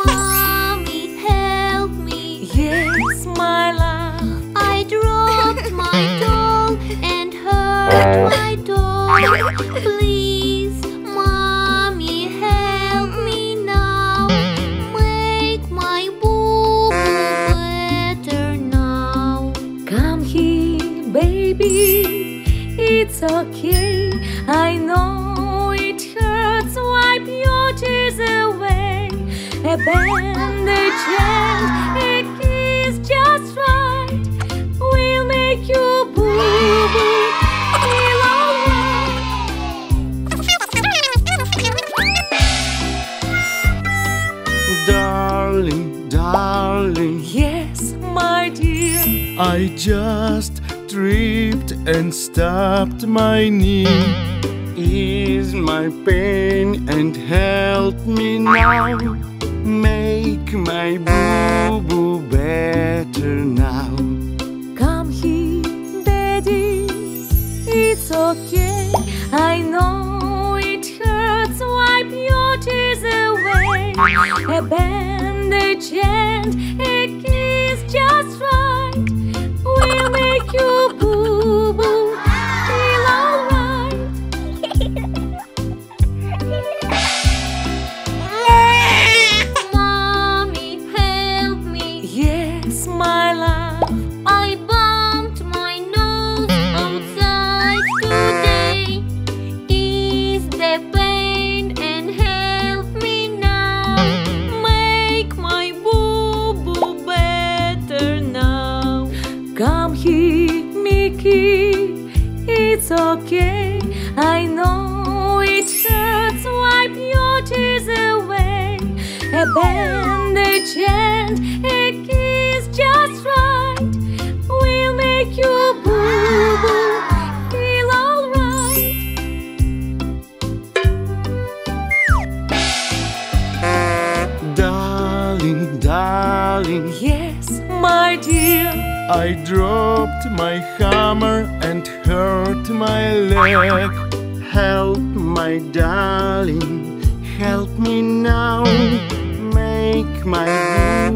Mommy, help me. Yes, my love. I dropped my doll and hurt my doll. Please, Mommy, help me now. Make my boo-boo better now. Come here, baby. It's okay. I know it hurts. Wipe your tears away. A bandage and a kiss just right will make you boo-boo feel alright. Darling, darling, Yes, my dear. I just tripped and stopped my knee. Ease my pain and help me now. Make my boo-boo better now. Come here, Daddy. It's okay. I know it hurts. Wipe your tears away. A bandage and a kiss just right will make you boo-boo feel alright. Mommy, help me. Yes, my love. I bumped my nose outside today. Ease the pain and help me now. Make my boo-boo better now. Come here, Mickey. It's okay. I know it hurts. Wipe your tears away. A bandage and a kiss just right will make you boo-boo feel alright. Darling, darling, Yes, my dear. I dropped my hammer and hurt my leg. Help, my darling, help me now. Make my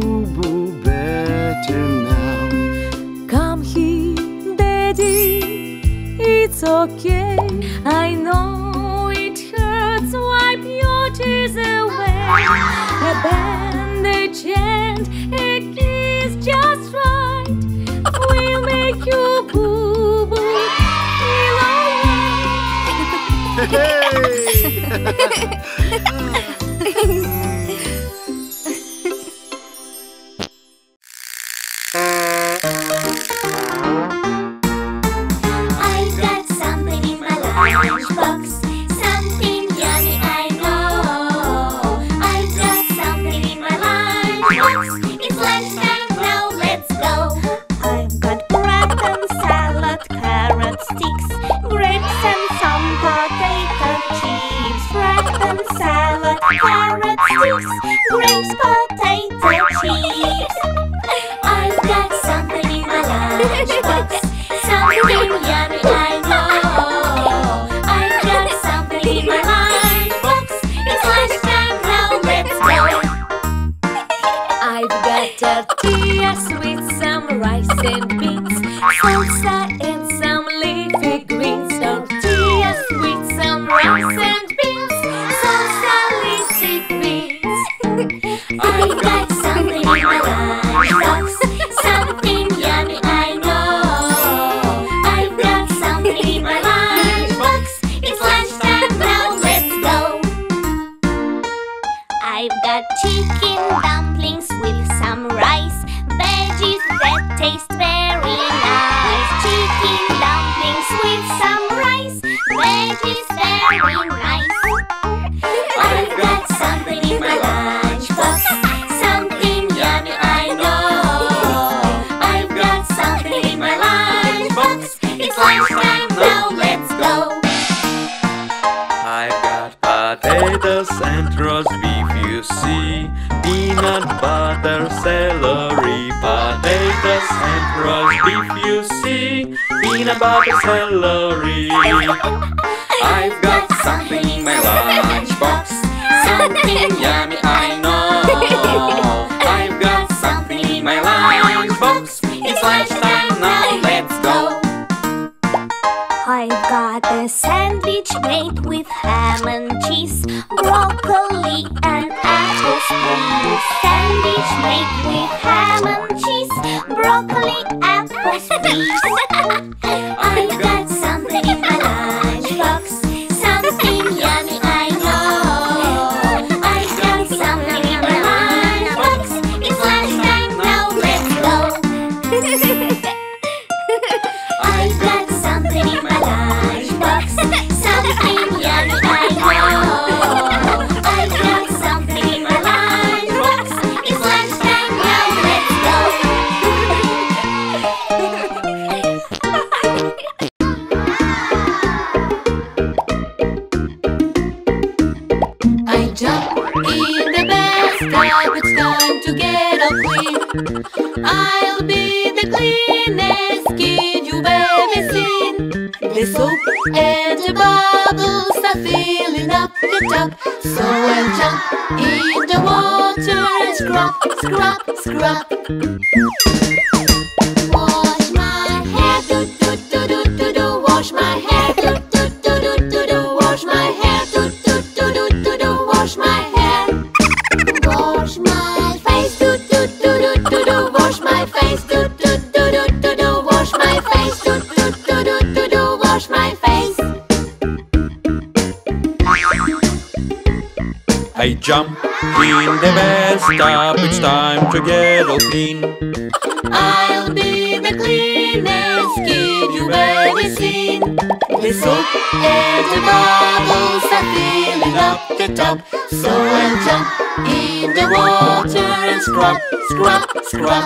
boo-boo better now. Come here, Daddy. It's okay. I know it hurts. Wipe your tears away. A bandage and a kiss just right will make you boo-boo feel alright. I've got something in my lunchbox, something yummy I know. I've got something in my lunchbox. It's lunchtime now, let's go. I've got bread and salad, carrot sticks, grapes and some potato chips. Bread and salad, carrot sticks, grapes, potato chips. I've got something in my lunchbox, something yummy I know. I've got something in my lunchbox. It's lunchtime now, let's go. I've got tortillas with some rice and beans, salsa and some leafy greens. Tortillas with some rice and beans, salsa, leafy greens. I've got something in my lunchbox, something yummy I know. I've got something in my lunchbox. It's lunchtime now, let's go. I've got chicken dumplings with some rice, veggies that taste very nice. Chicken dumplings with some rice, veggies very nice. I've got something in my lunchbox, something yummy I know. I've got something in my lunchbox. It's lunchtime now, let's go. I've got potatoes and roast beef, you see. Peanut butter, celery, potatoes and roast beef, you see. peanut butter celery. I've got something in my lunchbox, something yummy I know. I've got something in my lunchbox. It's lunchtime now, let's go. I've got a sandwich made with ham and cheese, broccoli and apples, please. Sandwich made with ham and cheese, broccoli, apples, please. I've got something in my lunchbox, something yummy I know. I've got something in my lunchbox. It's lunchtime now, let's go. I've got something in my lunchbox, something yummy I know. I've got something in my lunchbox. It's lunchtime now, let's go. I jump in the bathtub, it's time to get all clean. I'll be the cleanest kid you've ever seen. The soap and the bubbles are filling up the tub, so I'll jump in the water and scrub, scrub, scrub. Wash my hair, do do do do do do. Wash my hair, do do do do do do. Wash my hair, do do do do do do. Wash my hair. Wash my face, do do do do do do. Wash my face, do do do do do do. Wash my face, do do do do do do. Wash my face. I jump in the bathtub, it's time to get all clean. I'll be the cleanest kid you've ever seen. The soap and the bubbles are filling up the tub, so I'll jump in the water and scrub, scrub, scrub.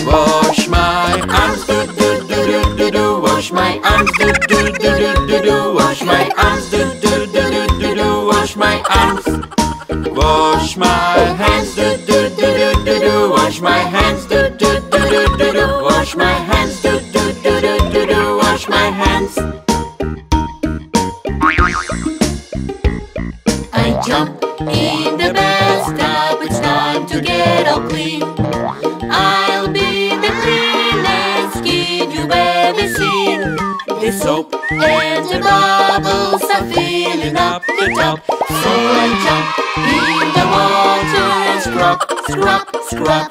Wash my arms, do do do do do do. Wash my arms, do do do do do do. Wash my arms, do do do do do do. Wash my arms. Wash my hands, do do do do do do. Wash my hands, do do do do do do. Wash my hands, do do do do do do. Wash my hands. I jump in the bathtub, it's time to get all clean. I'll be the cleanest kid you've ever seen. The soap and the bubbles are filling up the tub, so I jump in the water and scrub, scrub, scrub.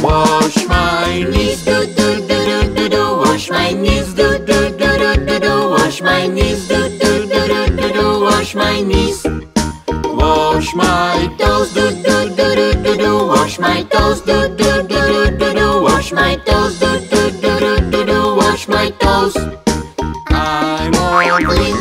Wash my knees, do do do do do do. Wash my knees, do do do do do do. Wash my knees, do do do do do do. Wash my knees. Wash my toes, do do do do do do. Wash my toes, do do do do do do. Wash my toes, do do do do do do. Wash my toes. I'm all clean.